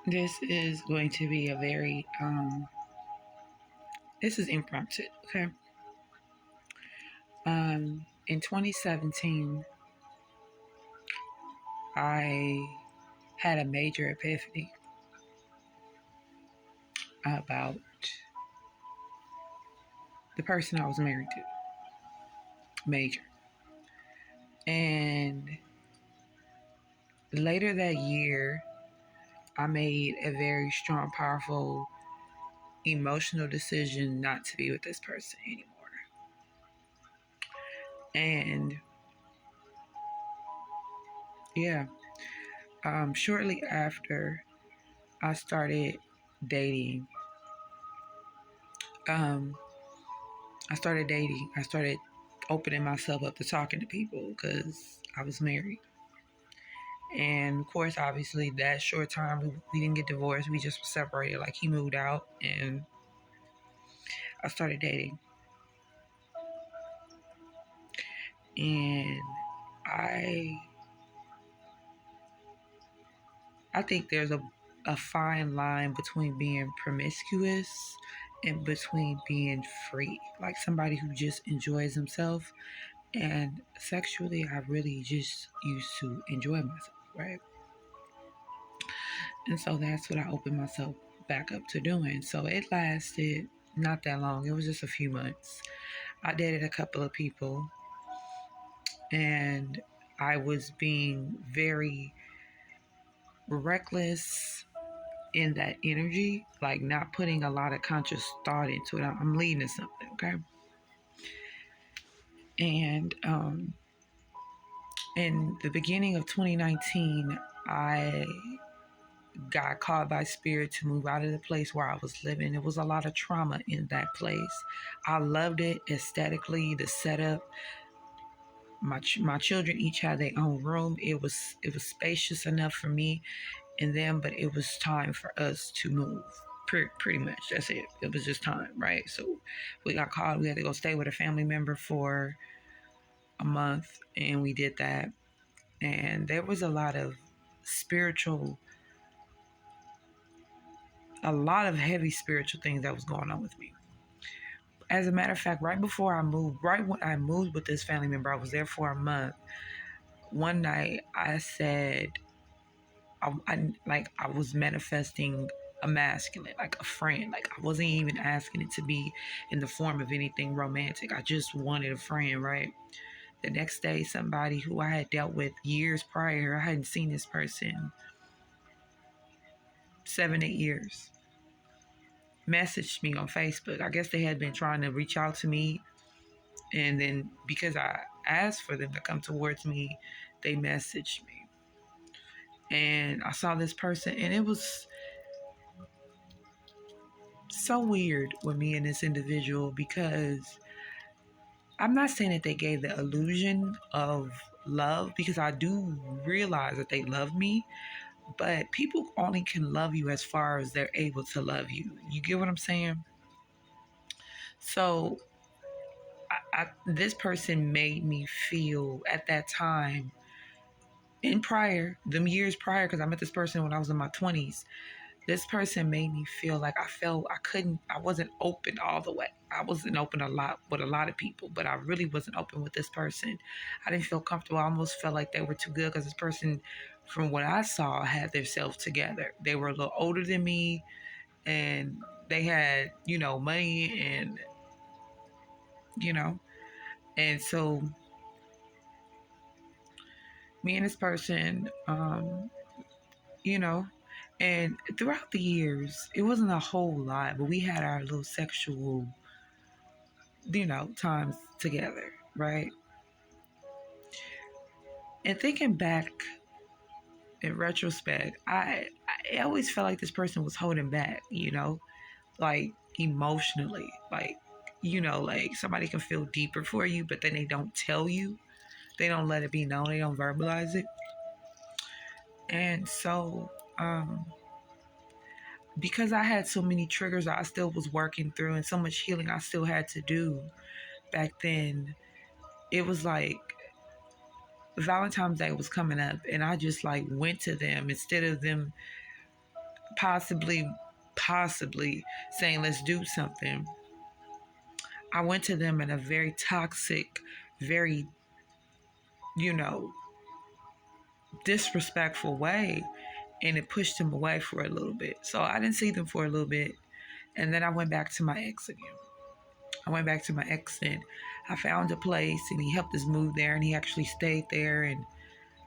This is going to be a very, this is impromptu, okay? In 2017, I had a major epiphany about the person I was married to. Major. And later that year, I made a very strong, powerful, emotional decision not to be with this person anymore. And yeah, shortly after I started dating, um, I started opening myself up to talking to people because I was married. And of course, obviously, that short time we didn't get divorced. We just separated. Like he moved out, and I started dating. And I I think there's a fine line between being promiscuous and between being free. Like somebody who just enjoys himself. And sexually, I really just used to enjoy myself, right? And so that's what I opened myself back up to doing. So it lasted not that long, it was just a few months. I dated a couple of people, and I was being very reckless in that energy, like not putting a lot of conscious thought into it. I'm leading to something, okay? And in the beginning of 2019, I got called by spirit to move out of the place where I was living. There was a lot of trauma in that place. I loved it aesthetically, the setup. My children each had their own room. It was spacious enough for me and them, but it was time for us to move. Pretty much, that's it. It was just time, right? So we got called. We had to go stay with a family member for a month, and we did that. And there was spiritual, a lot of heavy spiritual things that was going on with me. As a matter of fact, right when I moved with this family member, I was there for a month. One night, I said, I was manifesting a masculine, like a friend. Like I wasn't even asking it to be in the form of anything romantic. I just wanted a friend, right? The next day, somebody who I had dealt with years prior, I hadn't seen this person 7, 8 years, messaged me on Facebook. I guess they had been trying to reach out to me, and then because I asked for them to come towards me, they messaged me. And I saw this person, and it was so weird with me and this individual because I'm not saying that they gave the illusion of love, because I do realize that they love me, but people only can love you as far as they're able to love you. You get what I'm saying? So this person made me feel at that time, them years prior, because I met this person when I was in my 20s. This person made me feel like I wasn't open all the way. I wasn't open a lot with a lot of people, but I really wasn't open with this person. I didn't feel comfortable. I almost felt like they were too good because this person, from what I saw, had themselves together. They were a little older than me, and they had, money, and, you know, and so me and this person, you know, and throughout the years, it wasn't a whole lot, but we had our little sexual, times together, right? And thinking back in retrospect, I always felt like this person was holding back, like emotionally, like somebody can feel deeper for you, but then they don't tell you, they don't let it be known, they don't verbalize it. And so, because I had so many triggers I still was working through and so much healing I still had to do back then, it was like Valentine's Day was coming up, and I just like went to them instead of them possibly, possibly saying, let's do something, I went to them in a very toxic, very, you know, disrespectful way. And it pushed them away for a little bit. So I didn't see them for a little bit. And then I went back to my ex again. I went back to my ex and I found a place and he helped us move there and he actually stayed there. And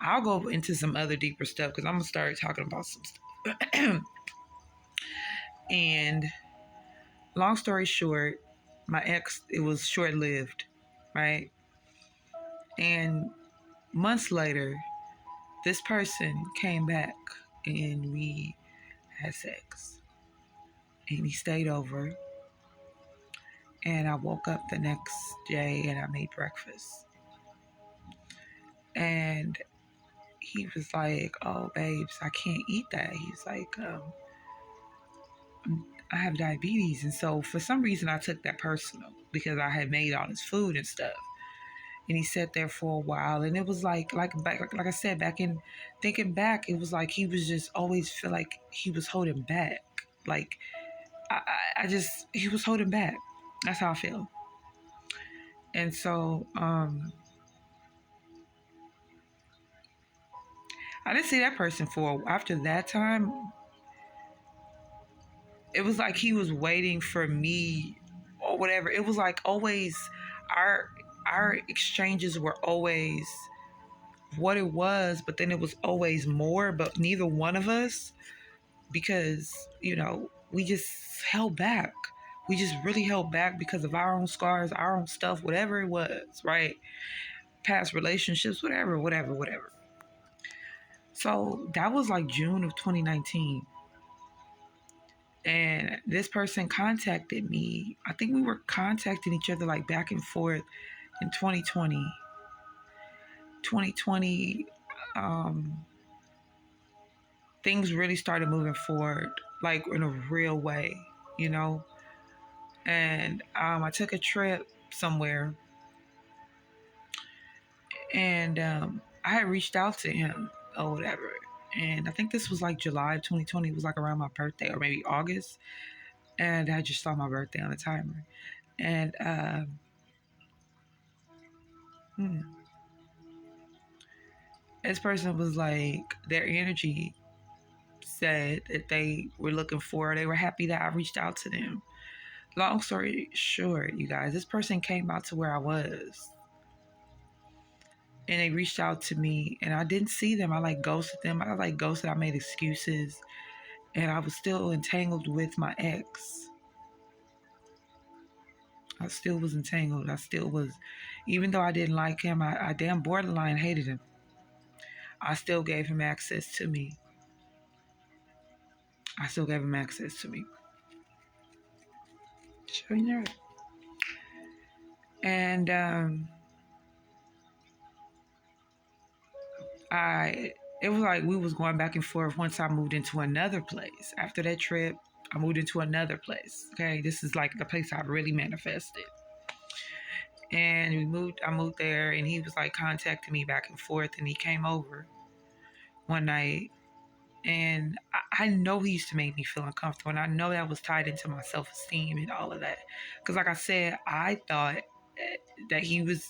I'll go into some other deeper stuff because I'm going to start talking about some stuff. And long story short, my ex, it was short lived, right? And months later, this person came back and we had sex. And he stayed over. And I woke up the next day and I made breakfast. And he was like, "Oh, babes, I can't eat that." He's like, "I have diabetes." And so for some reason, I took that personal because I had made all this food and stuff. And he sat there for a while. And it was like I said, back in thinking back, it was like he was just always feel like he was holding back. Like, he was holding back. That's how I feel. And so, I didn't see that person for after that time. It was like he was waiting for me or whatever. It was like always our our exchanges were always what it was, but then it was always more, but neither one of us, because, we just held back. We just really held back because of our own scars, our own stuff, whatever it was, right? Past relationships, whatever, whatever, whatever. So that was like June of 2019. And this person contacted me. I think we were contacting each other like back and forth in 2020. 2020, things really started moving forward, like in a real way, you know? And I took a trip somewhere and I had reached out to him or whatever. And I think this was like July of 2020. It was like around my birthday or maybe August. And I just saw my birthday on the timer. And hmm, this person was like, their energy said that they were looking for, they were happy that I reached out to them. Long story short, you guys, this person came out to where I was and they reached out to me and I didn't see them. I like ghosted them. I made excuses and I was still entangled with my ex. I still was entangled. I still was, even though I didn't like him, I damn borderline hated him. I still gave him access to me. I still gave him access to me. Sure, you know. And I it was like we was going back and forth. Once I moved into another place. After that trip, I moved into another place. Okay, this is like the place I really manifested. And I moved there and he was like contacting me back and forth and he came over one night and I know he used to make me feel uncomfortable and I know that was tied into my self-esteem and all of that. Because like I said, I thought that he was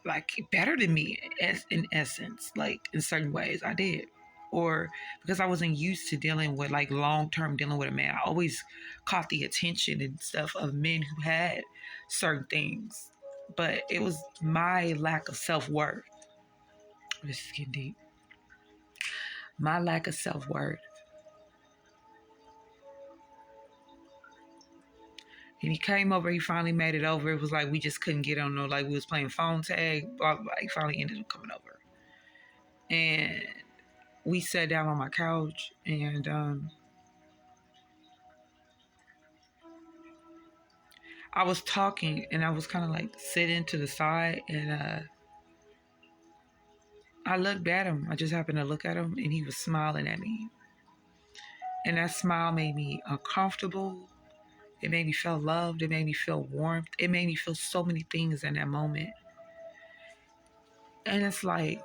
like better than me as in essence, like in certain ways I did. Or because I wasn't used to dealing with like long term dealing with a man, I always caught the attention and stuff of men who had certain things. But it was my lack of self worth. This is getting deep. My lack of self worth. And he came over, he finally made it over. It was like we just couldn't get on, no, like we was playing phone tag, blah, blah, blah. He finally ended up coming over. And we sat down on my couch and I was talking and I was kind of like sitting to the side and I looked at him. I just happened to look at him and he was smiling at me. And that smile made me uncomfortable. It made me feel loved. It made me feel warmth. It made me feel so many things in that moment. And it's like,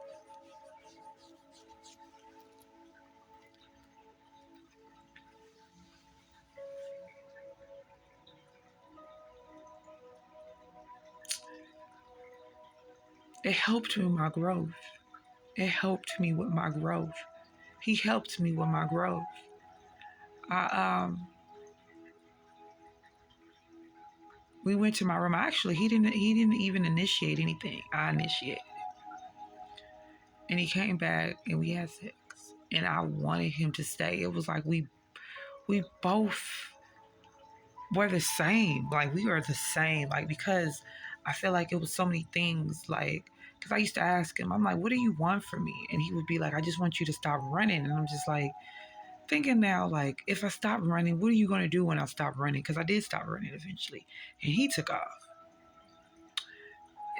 it helped me with my growth. It helped me with my growth. He helped me with my growth. I we went to my room. Actually, he didn't even initiate anything. I initiated. And he came back and we had sex. And I wanted him to stay. It was like we both were the same. Like we were the same. Like because I feel like it was so many things like because I used to ask him, I'm like, what do you want from me? And he would be like, I just want you to stop running. And I'm just like thinking now, like, if I stop running, what are you going to do when I stop running? Because I did stop running eventually. And he took off.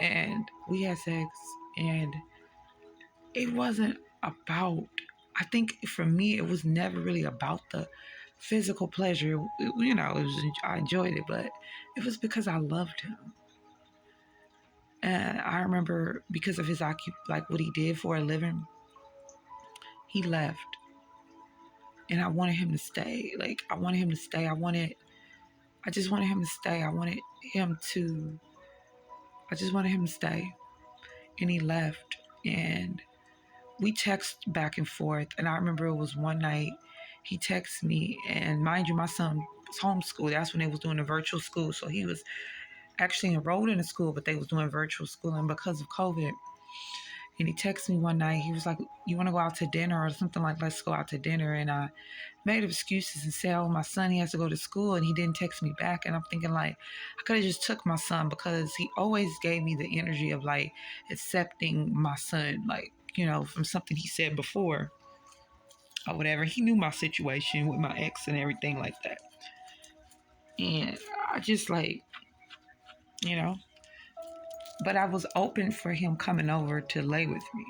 And we had sex. And it wasn't about, I think for me, it was never really about the physical pleasure. I enjoyed it, but it was because I loved him. And I remember because of his like what he did for a living, he left. And I wanted him to stay. Like I wanted him to stay. I just wanted him to stay. I just wanted him to stay. And he left. And we text back and forth. And I remember it was one night he texted me. And mind you, my son was homeschooled. That's when they was doing the virtual school. So he was actually enrolled in a school, but they was doing virtual school. And because of COVID, and he texted me one night. He was like, you want to go out to dinner or something like, let's go out to dinner. And I made excuses and said, oh, my son, he has to go to school. And he didn't text me back. And I'm thinking like, I could have just took my son because he always gave me the energy of like accepting my son, like, from something he said before or whatever. He knew my situation with my ex and everything like that. And I just like, you know, but I was open for him coming over to lay with me.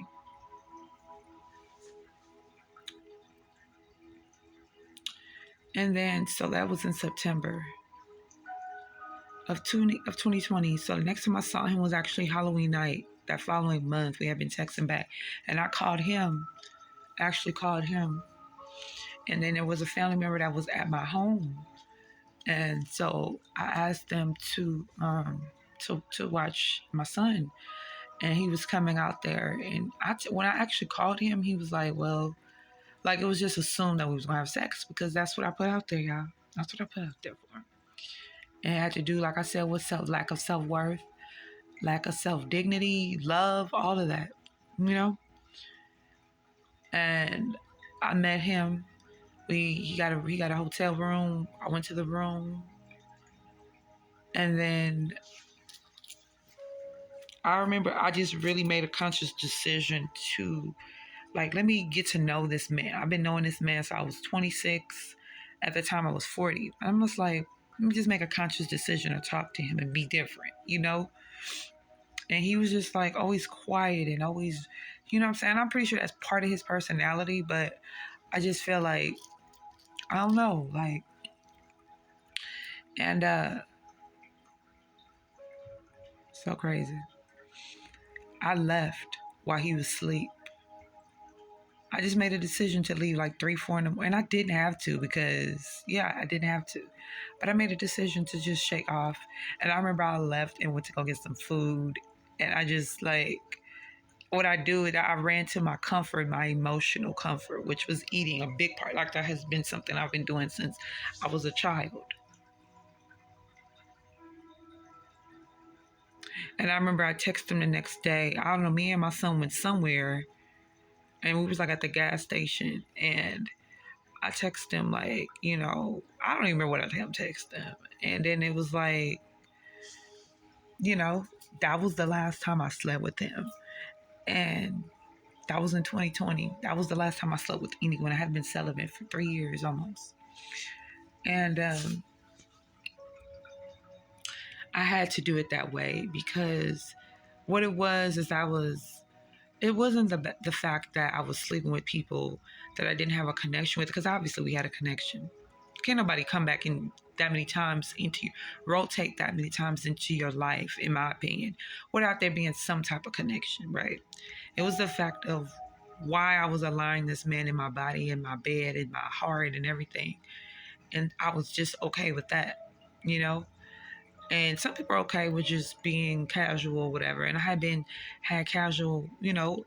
And then, so that was in September of 2020. So the next time I saw him was actually Halloween night. That following month, we had been texting back. And I actually called him. And then there was a family member that was at my home. And so I asked them to watch my son. And he was coming out there. And when I actually called him, he was like, well, like it was just assumed that we was going to have sex because that's what I put out there, y'all. That's what I put out there for. And it had to do, like I said, with lack of self-worth, lack of self-dignity, love, all of that, you know? And I met him. He got a hotel room. I went to the room. And then I remember I just really made a conscious decision to, like, let me get to know this man. I've been knowing this man since I was 26. At the time, I was 40. I'm just like, let me just make a conscious decision to talk to him and be different, you know? And he was just like always quiet and always, you know what I'm saying? I'm pretty sure that's part of his personality, but I just feel like, I don't know, like, and so crazy. I left while he was asleep. I just made a decision to leave like 3, 4 in the morning. And I didn't have to because, yeah, I didn't have to. But I made a decision to just shake off. And I remember I left and went to go get some food. And I just like, what I do is I ran to my comfort, my emotional comfort, which was eating, a big part. Like that has been something I've been doing since I was a child. And I remember I texted him the next day. I don't know, me and my son went somewhere and we was like at the gas station and I texted him like, I don't even remember what I texted him. And then it was like, that was the last time I slept with him. And that was in 2020. That was the last time I slept with Indigo when I had been celibate for 3 years almost. And I had to do it that way because what it was is it wasn't the fact that I was sleeping with people that I didn't have a connection with, because obviously we had a connection. Can't nobody come back in that many times rotate that many times into your life, in my opinion, without there being some type of connection, right? It was the fact of why I was allowing this man in my body, in my bed, in my heart, and everything. And I was just okay with that, you know? And some people are okay with just being casual or whatever. And I had casual,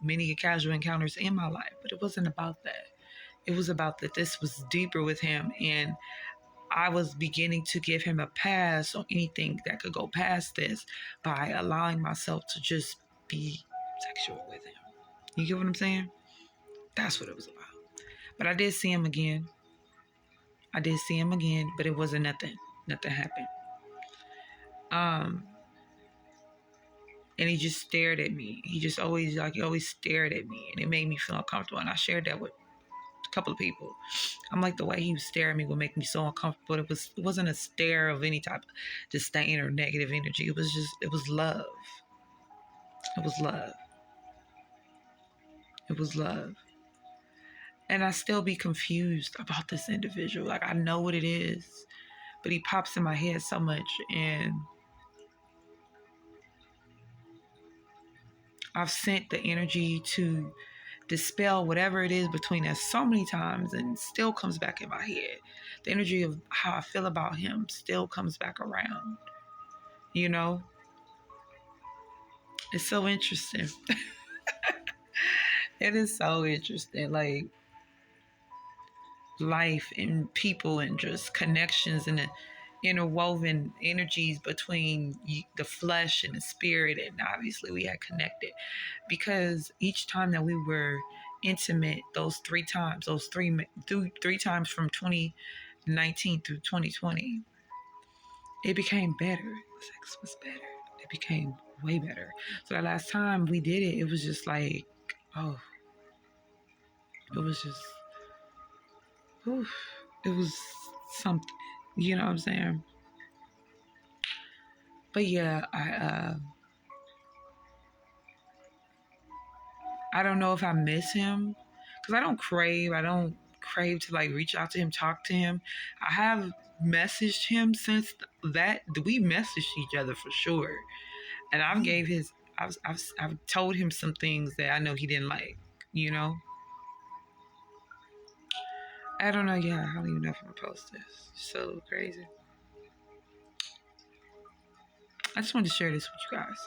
many casual encounters in my life, but it wasn't about that. It was about that this was deeper with him, and I was beginning to give him a pass on anything that could go past this by allowing myself to just be sexual with him. You get what I'm saying? That's what it was about. But I did see him again. But it wasn't nothing. Nothing happened. Um, and he just stared at me. He always stared at me, and it made me feel uncomfortable. And I shared that with a couple of people. I'm like, the way he was staring at me would make me so uncomfortable. It wasn't a stare of any type of disdain or negative energy. It was love. It was love. It was love. And I still be confused about this individual. Like, I know what it is, but he pops in my head so much. And I've sent the energy to dispel whatever it is between us so many times, and still comes back in my head. The energy of how I feel about him still comes back around. You know, it's so interesting. It is so interesting. Like, life and people and just connections and the interwoven energies between the flesh and the spirit. And obviously we had connected because each time that we were intimate, those three times from 2019 through 2020, it became better. The sex was better. It became way better. So the last time we did it, it was just like, oh, it was just, oof, it was something. You know what I'm saying? But yeah, I don't know if I miss him because I don't crave. I don't crave to like reach out to him, talk to him. I have messaged him since that. We messaged each other for sure, and I've told him some things that I know he didn't like. You know, I don't know. Yeah, I don't even know if I'm gonna post this. So crazy. I just wanted to share this with you guys.